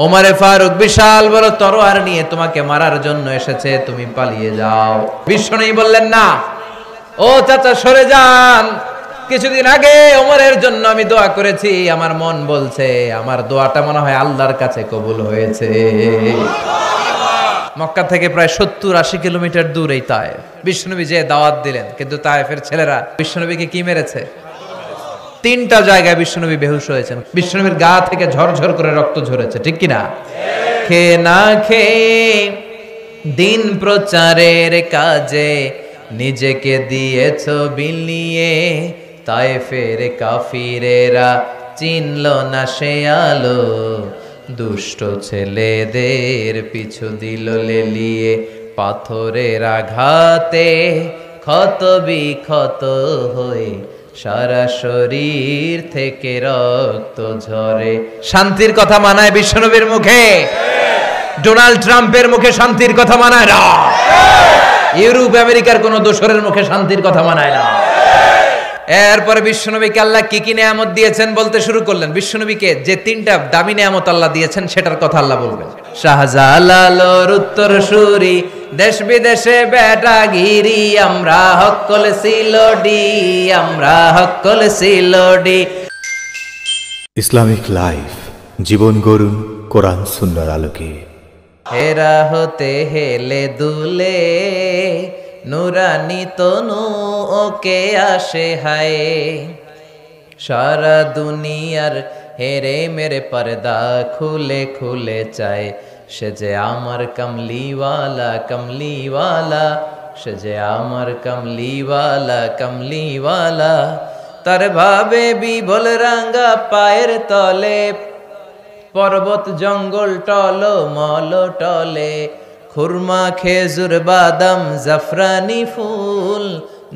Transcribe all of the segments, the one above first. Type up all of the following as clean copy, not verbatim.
ওমরে ফারুক বিশাল বড় তরোয়ার নিয়ে তোমাকে মারার জন্য এসেছে, তুমি পালিয়ে যাও। বিশ্বনবী বললেন না, ও চাচা সরে যান, কিছুদিন আগে ওমরের জন্য আমি দোয়া করেছি, আমার মন বলছে আমার দোয়াটা মনে হয় আল্লাহর কাছে কবুল হয়েছে। মক্কা থেকে প্রায় 70-80 কিলোমিটার দূর এই তায়েফ। বিশ্বনবী যে দাওয়াত দিলেন, কিন্তু তায়েফের ছেলেরা বিশ্বনবীকে কি মেরেছে? 3টা জায়গায় বিশ্বনবী বেহুশ হয়েছেন। বিশ্বনবীর গা থেকে ঝরঝর করে রক্ত ঝরেছে, ঠিক কিনা? খেয়ে না খেয়ে দিন প্রচারের কাজে নিজেকে দিয়েছ বিলিয়ে, তায়েফের কাফিরেরা চিনল না সে আলো, দুষ্ট ছেলেদের পিছু দিল লেলিয়ে, পাথরের আঘাতে ক্ষত বিক্ষত হয়ে সারা শরীর থেকে রক্ত ঝরে। শান্তির কথা মানায় বিশ্বনবীর মুখে? ডোনাল্ড ট্রাম্পের মুখে শান্তির কথা মানায় না। ইউরোপ আমেরিকার কোন দোসরের মুখে শান্তির কথা মানায় না। এরপরে বিশ্বনবীকে আল্লাহ কি কি নিয়ামত দিয়েছেন বলতে শুরু করলেন। বিশ্বনবীকে যে 3টা দামি নিয়ামত আল্লাহ দিয়েছেন সেটার কথা আল্লাহ বলবেন। শাহজালালোর উত্তর সুরি, দেশ বিদেশে বেটাগিরি, আমরা হক্কল সিলোডি, আমরা হক্কল সিলোডি। ইসলামিক লাইফ, জীবন গড়ুন কোরআন সুন্নাহর আলোকে। হেরা হতে হেলে দুলে নুরানি তনু ওকে আসে হায়, সারা দুনিয়ার হেরে মেরে পর্দা খুলে খুলে চায়, সে যে আমার কমলিওয়ালা কমলিওয়ালা, সে যে আমার কমলিওয়ালা কমলিওয়ালা। তার ভাবে বিবল রাঙ্গা পায়ের তলে, পর্বত জঙ্গল টল মল টলে, খুরমা খেজুর বাদাম জাফরানি ফুল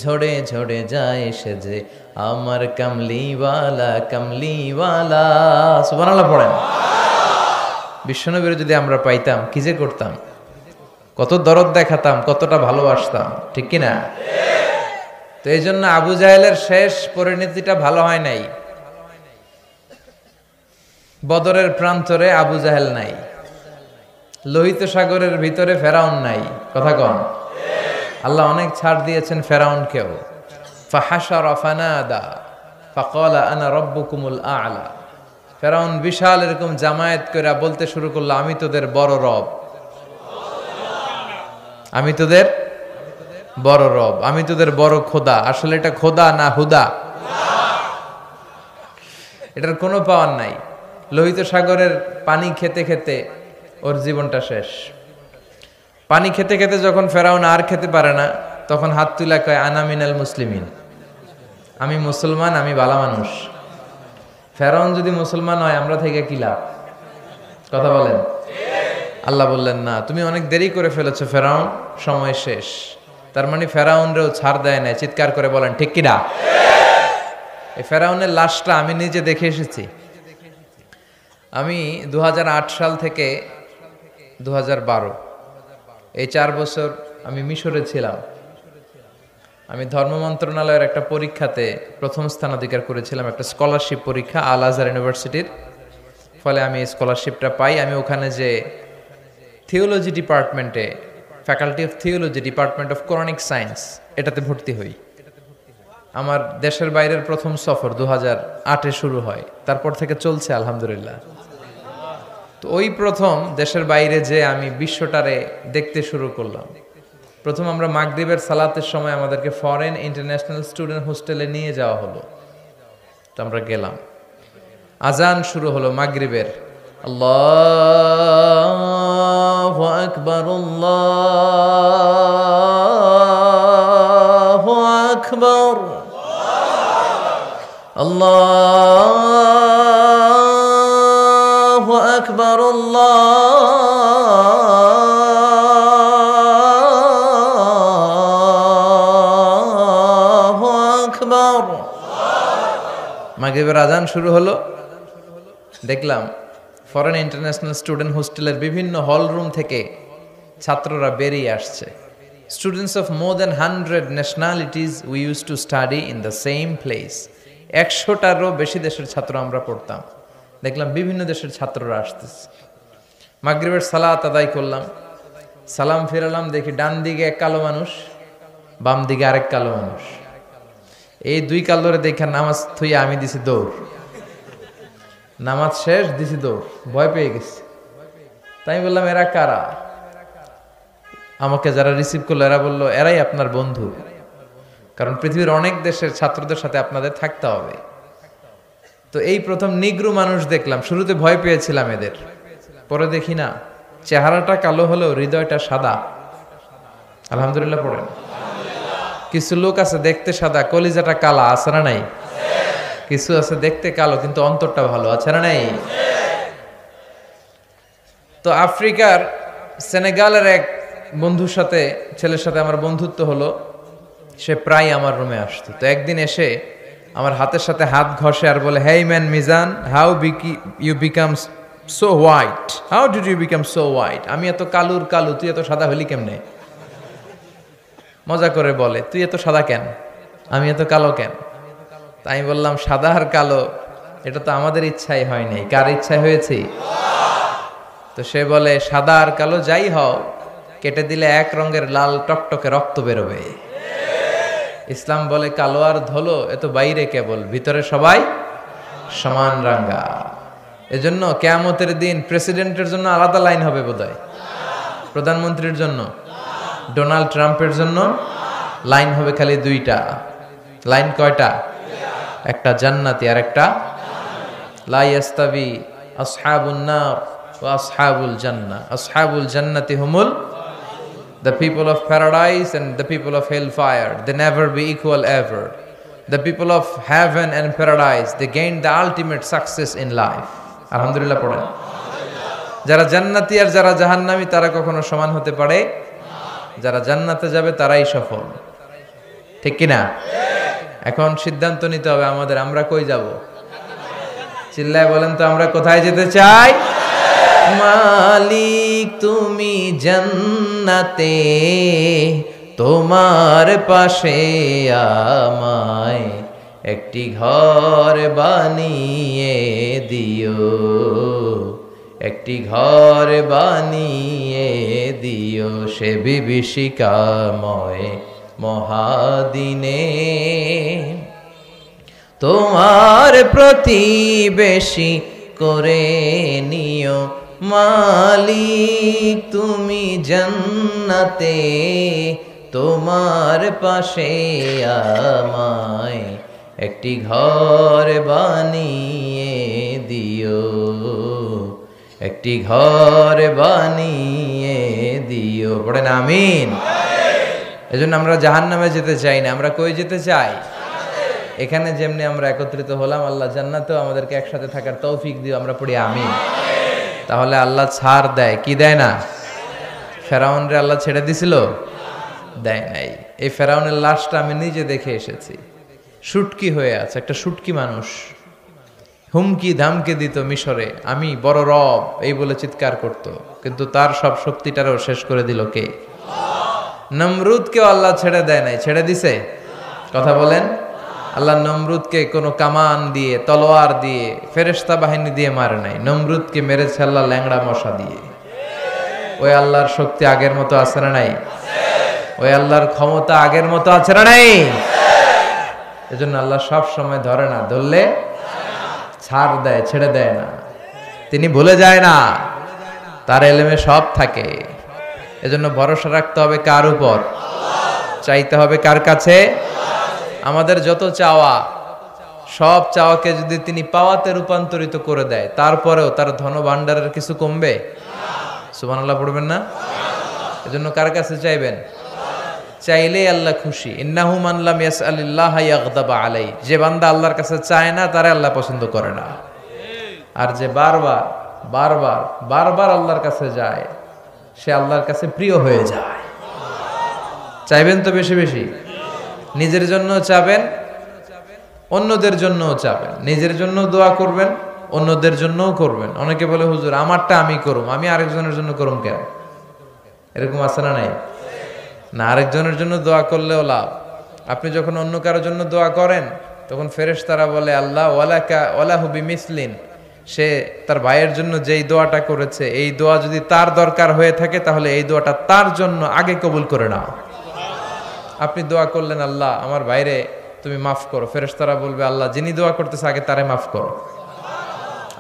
ঝরে ঝরে যায়, সে যে আমার কমলিওয়ালা কমলিওয়ালা। সুবহানাল্লাহ পড়েন। বিশ্বনবীর যদি আমরা পাইতাম কি যে করতাম, কত দরদ দেখাতাম, কতটা ভালোবাসতাম, ঠিক কিনা? তো এই জন্য আবু জাহেলের শেষ পরিণতিটা ভালো হয় নাই। বদরের প্রান্তরে আবু জাহেল নাই, লোহিত সাগরের ভিতরে ফেরাউন নাই। কথা কন। আল্লাহ অনেক ছাড় দিয়েছেন ফেরাউনকেও। ফাহাশারা ফানাদা ফাকালা আনা রাব্বুকুমুল আ'লা। ফেরাউন বিশাল এরকম জামায়াত করে বলতে শুরু করলো, আমি তোদের বড় রব, আমি তোদের বড় রব, আমি তোদের বড় খোদা। আসলে এটা খোদা না হুদা, এটার কোনো পাওয়ার নাই। লোহিত সাগরের পানি খেতে খেতে ওর জীবনটা শেষ। পানি খেতে খেতে যখন ফেরাউন আর খেতে পারে না, তখন হাত তুলা কয় আনা মিনাল মুসলিমিন, আমি মুসলমান, আমি ভালো মানুষ। ফেরাউন যদি মুসলমান হয় আমরা থেকে কি লাভ? কথা বলেন। আল্লাহ বললেন না, তুমি অনেক দেরি করে ফেলেছো ফেরাউন, সময় শেষ। তার মানে ফেরাউনরেও ছাড় দেয় না। চিৎকার করে বলেন ঠিক কিনা? এই ফেরাউনের লাশটা আমি নিজে দেখে এসেছি। আমি 2008 সাল থেকে 2012 এই 4 বছর আমি মিশরে ছিলাম। আমি ধর্ম মন্ত্রণালয়ের একটা পরীক্ষাতে প্রথম স্থান অধিকার করেছিলাম, একটা স্কলারশিপ পরীক্ষা আল আজহার ইউনিভার্সিটির। ফলে আমি এই স্কলারশিপটা পাই। আমি ওখানে যে থিওলজি ডিপার্টমেন্টে, faculty of theology, department of Quranic science, এটাতে ভর্তি হই। আমার দেশের বাইরের প্রথম সফর 2008-এ শুরু হয়, তারপর থেকে চলছে আলহামদুলিল্লাহ। তো ওই প্রথম দেশের বাইরে যে আমি বিশ্বটারে দেখতে শুরু করলাম। প্রথম আমরা মাগরিবের সালাতের সময় আমাদেরকে ফরেন ইন্টারন্যাশনাল স্টুডেন্ট হোস্টেলে নিয়ে যাওয়া হলো। তো আমরা গেলাম, আজান শুরু হলো মাগরিবের। আল্লাহু আকবার আল্লাহু আকবার আল্লাহু আকবার আল্লাহু আকবার। মাগরিবের আজান শুরু হলো। দেখলাম ফরেন ইন্টারন্যাশনাল স্টুডেন্ট হোস্টেলের বিভিন্ন হল রুম থেকে ছাত্ররা বেরিয়ে আসছে। Students of more than 100 nationalities we use to study in the same place. 100টারও বেশি দেশের ছাত্র আমরা পড়তাম। দেখলাম বিভিন্ন দেশের ছাত্ররা আসতেছে। মাগরিবের সালাত আদায় করলাম, সালাম ফিরালাম, দেখি ডান দিকে এক কালো মানুষ, বাম দিকে আরেক কালো মানুষ। এই দুই কালোরে দেখে নামাজ থুইয়া আমি দিছি দৌড়। নামাজ শেষ, দিছি দৌড়, ভয় পেয়ে গেছি। তাই বললাম এরা কারা? আমাকে যারা রিসিভ করলো এরা বললো এরাই আপনার বন্ধু, কারণ পৃথিবীর অনেক দেশের ছাত্রদের সাথে আপনাদের থাকতে হবে। তো এই প্রথম নিগ্রো মানুষ দেখলাম, শুরুতে ভয় পেয়েছিলাম এদের, পরে দেখি না, চেহারাটা কালো হলেও হৃদয়টা সাদা। আলহামদুলিল্লাহ পড়েন। কিছু লোক আছে দেখতে সাদা, কলিজাটা কালা, আছে না নাই? কিছু আছে দেখতে কালো কিন্তু অন্তরটা ভালো, আছে না নাই? তো আফ্রিকার সেনেগালের এক বন্ধুর সাথে, ছেলের সাথে আমার বন্ধুত্ব হলো। সে প্রায় আমার রুমে আসতো। তো একদিন এসে আমার হাতের সাথে হাত ঘষে আর বলে, hey man Mizan, how you become so white, how did you become so white? আমি এত কালুর কালু, তুই এত সাদা হলি কেমনে? মজা করে বলে, তুই এত সাদা কেন, আমি এত কালো কেন? তাই আমি বললাম, সাদা আর কালো এটা তো আমাদের ইচ্ছাই হয়নি, কার ইচ্ছায় হয়েছে? তো সে বলে, সাদা আর কালো যাই হও, কেটে দিলে এক রঙের লাল টকটকে রক্ত বেরোবে। ইসলাম বলে কালো আর ধলো এ তো বাইরে কেবল, ভিতরে সবাই সমান রাঙ্গা। এজন্য কিয়ামতের দিন প্রেসিডেন্টের জন্য আলাদা লাইন হবে বোধহয়, প্রধানমন্ত্রীর জন্য, ডোনাল্ড ট্রাম্পের জন্য লাইন হবে খালি দুইটা। লাইন কয়টা? একটা জান্নাতি আর একটা লা ইয়াস্তাবি আসহাবুন নার ওয়া আসহাবুল জান্নাহ। আসহাবুল জান্নাতি হুমুল the people of paradise and the people of hellfire, they never be equal ever. The people of heaven and paradise, they gain the ultimate success in life. আলহামদুলিল্লাহ পড়েন। যারা জান্নাতি আর যারা জাহান্নামী তারা কখনো সমান হতে পারে? যারা জান্নাতে যাবে তারাই সফল, ঠিক কিনা? এখন সিদ্ধান্ত নিতে হবে আমাদের, আমরা কই যাব? চিল্লায় বলেন তো, আমরা কোথায় যেতে চাই? মালিক তুমি জান্নাতে, তোমার পাশে আমায় একটি ঘর বানিয়ে দিও, একটি ঘর বানিয়ে দিও সে বিভীষিকাময় মহাদিনে, তোমার প্রতিবেশী করে নিও মালিক তুমি জান্নাতে, তোমার পাশে আমায় একটি ঘর বানিয়ে দিও, একটি ঘর বানিয়ে দিও। পড়েন আমিন। এজন্য আমরা জাহান্নামে যেতে চাই না, আমরা কই যেতে চাই? এখানে যেমনি আমরা একত্রিত হলাম, আল্লাহ জান্নাতেও আমাদেরকে একসাথে থাকার তৌফিক দিও, আমরা পড়ি আমিন। তাহলে আল্লাহ ছাড় দেয় কি দেয় না? ফেরাউনরে আল্লাহ ছেড়ে দিছিল? দেয় নাই। এই ফেরাউনের লাশটা আমি নিজে দেখে এসেছি, শুটকি হয়ে আছে, একটা শুটকি মানুষ, হুমকি ধামকে দিত মিশরে, আমি বড় রব এই বলে চিৎকার করত, কিন্তু তার সব শক্তিটারও শেষ করে দিল কে? নমরুদকেও আল্লাহ ছেড়ে দেয় নাই, ছেড়ে দিছে? কথা বলেন। আল্লাহ নমরুদকে কোনো কামান দিয়ে, তলোয়ার দিয়ে, ফেরেশতা বাহিনী দিয়ে মারে নাই, নমরুদকে মেরেছে আল্লাহ ল্যাংড়া মশা দিয়ে। ওই আল্লাহর শক্তি আগের মতো আছে না নাই? ওই আল্লাহর ক্ষমতা আগের মতো আছে না নাই? এজন্য আল্লাহ সব সময় ধরে না, ধরলে ছাড় দেয়, ছেড়ে দেয় না। তিনি ভুলে যায় না, তার এলেমে সব থাকে। এজন্য ভরসা রাখতে হবে কার উপর? চাইতে হবে কার কাছে? আমাদের যত চাওয়া, সব চাওয়াকে যদি তিনি পাওয়াতে রূপান্তরিত করে দেয়, তারপরেও তার ধন ভাণ্ডারের কিছু কমবে? সুবহানাল্লাহ পড়বেন না? এজন্য কার কাছে চাইবেন? চাইলেই আল্লাহ খুশি। ইন্নাহু মান লাম ইয়াসআলিল্লাহা ইয়াগদাবা আলাই। যে বান্দা আল্লাহর কাছে চায় না তারে আল্লাহ পছন্দ করে না। আর যে বারবার বারবার বারবার আল্লাহর কাছে যায়, সে আল্লাহর কাছে প্রিয় হয়ে যায়। চাইবেন তো বেশি বেশি, নিজের জন্য চাবেন, অন্যদের জন্যও চাবেন। নিজের জন্য দোয়া করবেন, অন্যদের জন্যও করবেন। অনেকে বলে হুজুর আমারটা আমি করুম, আমি আরেকজনের জন্য করুম কেন? এরকম আছে না নাই? না, আরেকজনের জন্য দোয়া করলেও লাভ। আপনি যখন অন্য কারোর জন্য দোয়া করেন তখন ফেরেশতারা বলে আল্লাহ ওয়ালাকা ওয়ালাহু বিমিসলিন, সে তার ভাইয়ের জন্য যেই দোয়াটা করেছে এই দোয়া যদি তার দরকার হয়ে থাকে তাহলে এই দোয়াটা তার জন্য আগে কবুল করে নাও। আপনি দোয়া করলেন, আল্লাহ আমার ভাইরে তুমি মাফ করো, ফেরেশতারা বলবে আল্লাহ যিনি দোয়া করতেছে আগে তারে মাফ করো।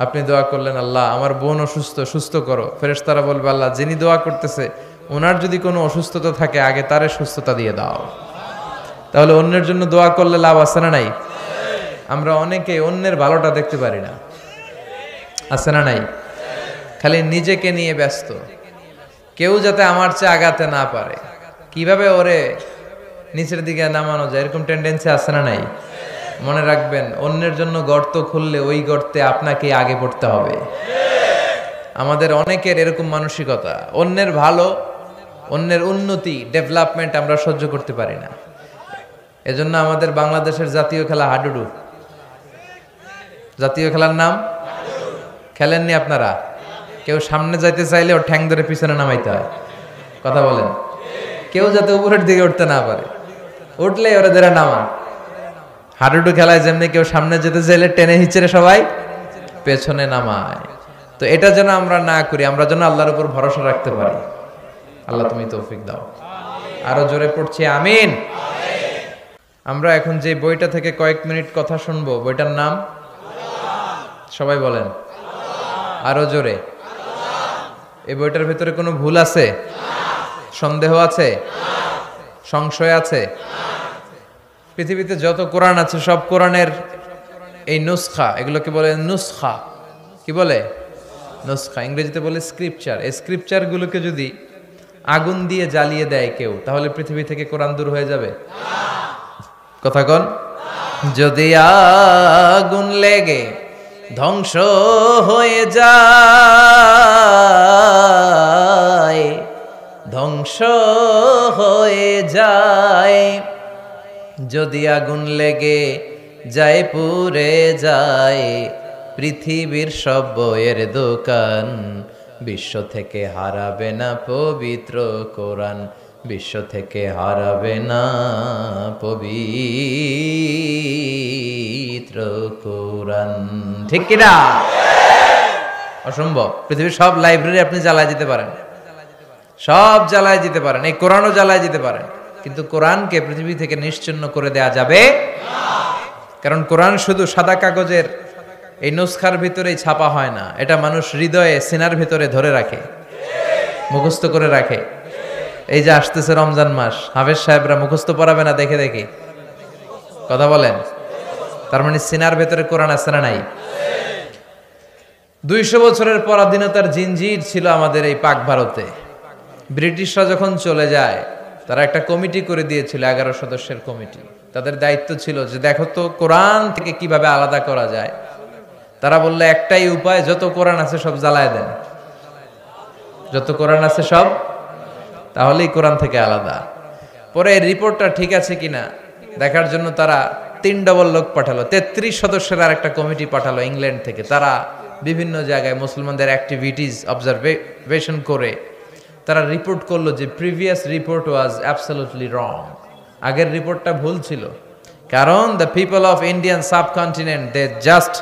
আপনি দোয়া করলেন, আল্লাহ আমার বোন অসুস্থ, সুস্থ করো, ফেরেশতারা বলবে আল্লাহ যিনি দোয়া করতেছে ওনার যদি কোনো অসুস্থতা থাকে আগে তারে সুস্থতা দিয়ে দাও। তাহলে অন্যের জন্য দোয়া করলে লাভ আছে না নাই? আমরা অনেকে অন্যের ভালোটা দেখতে পারি না, আছে না নাই? খালি নিজেকে নিয়ে ব্যস্ত, কেউ যাতে আমার চেয়ে আগাতে না পারে, কিভাবে ওরে নিচের দিকে নামানো যায়, এরকম টেন্ডেন্সি আছে না নাই? মনে রাখবেন, অন্যের জন্য গর্ত খুললে ওই গর্তে আপনাকে আগে পড়তে হবে। আমাদের অনেকের এরকম মানসিকতা, অন্যের ভালো, অন্যের উন্নতি, ডেভেলপমেন্ট আমরা সহ্য করতে পারি না। এজন্য আমাদের বাংলাদেশের জাতীয় খেলা হাডুডু। জাতীয় খেলার নাম খেলেননি আপনারা? কেউ সামনে যাইতে চাইলে ওর ঠ্যাং ধরে পিছনে নামাইতে হয়, কথা বলেন। কেউ যাতে উপরের দিকে উঠতে না পারে, উঠলে ওরা ধরে নামা। হাডুডু খেলায় যেমনি কেউ সামনে যেতে চাইলে টেনে হিচড়ে সবাই পেছনে নামায়। তো এটা যেন আমরা না করি, আমরা যেন আল্লাহর উপর ভরসা রাখতে পারি। আল্লাহ তুমি তৌফিক দাও। আরো জোরে পড়ছি আমিন। আমরা এখন যে বইটা থেকে কয়েক মিনিট কথা শুনবো, বইটার নাম সবাই বলেন, আরো জোরে। এই বইটার ভিতরে কোনো ভুল আছে? সন্দেহ আছে? সংশয় আছে? পৃথিবীতে যত কোরআন আছে সব কোরআনের এই নুসখা, এগুলোকে বলে নুসখা। কি বলে? নুসখা। ইংরেজিতে বলে স্ক্রিপচার। এই স্ক্রিপচার গুলোকে যদি আগুন দিয়ে জ্বালিয়ে দেয় কেউ, তাহলে পৃথিবী থেকে কোরআন দূর হয়ে যাবে? কথা কন। যদি আগুন লেগে ধ্বংস হয়ে যায়, ধ্বংস হয়ে যায়, যদি আগুন লেগে যায় পুড়ে যায় পৃথিবীর সব বইয়ের দোকান, বিশ্ব থেকে হারাবে না পবিত্র কোরআন, বিশ্ব থেকে হারাবে না পবিত্র কোরআন। ঠিক কিনা? অসম্ভব। পৃথিবীর সব লাইব্রেরি আপনি জ্বালায় দিতে পারেন, সব জ্বালায় দিতে পারেন, এই কোরআনও জ্বালায় দিতে পারেন, কিন্তু কোরআনকে পৃথিবী থেকে নিশ্চিহ্ন করে দেয়া যাবে না। কারণ কোরআন শুধু সাদা কাগজের এই নুসখার ভিতরেই ছাপা হয় না, এটা মানুষ হৃদয়ে সিনার ভিতরে ধরে রাখে, মুখস্থ করে রাখে। এই যে আসতেছে রমজান মাস, হাফেজ সাহেবরা মুখস্থ পড়াবে না দেখে দেখে, কথা বলেন। তার মানে সিনার ভেতরে কোরআন আছে না নাই? 200 বছরের পরাধীনতার জিনজির ছিল আমাদের এই পাক ভারতে। ব্রিটিশরা যখন চলে যায়, তারা একটা কমিটি করে দিয়েছিল, 11 সদস্যের কমিটি। তাদের দায়িত্ব ছিল যে দেখো তো কোরআন থেকে কিভাবে আলাদা করা যায়। তারা বললে একটাই উপায়, যত কোরআন আছে সব জ্বালায় দেন, যত কোরআন আছে সব, তাহলেই কোরআন থেকে আলাদা। পরে এই রিপোর্টটা ঠিক আছে কিনা দেখার জন্য তারা 3 ডবল লোক পাঠালো, 33 সদস্যের আর একটা কমিটি পাঠালো ইংল্যান্ড থেকে। তারা বিভিন্ন জায়গায় মুসলমানদের অ্যাক্টিভিটিস অবজারভেশন করে তারা রিপোর্ট করলো যে previous report was absolutely wrong. আগের রিপোর্টটা ভুল ছিল, কারণ the people of Indian subcontinent they just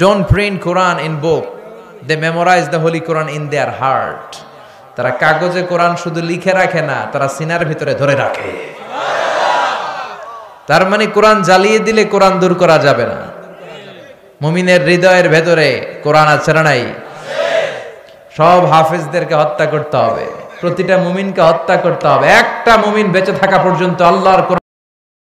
don't print Quran in book, they memorize the holy Quran in their heart. তারা কাগজে কোরআন শুধু লিখে রাখে না, তারা সিনার ভিতরে ধরে রাখে। তার মানে কোরআন জ্বালিয়ে দিলে কোরআন দূর করা যাবে না। মুমিনের হৃদয়ের ভেতরে কোরআন আছে না নাই? সব হাফেজদেরকে হত্যা করতে হবে, প্রতিটা মুমিনকে হত্যা করতে হবে। একটা মুমিন বেঁচে থাকা পর্যন্ত আল্লাহর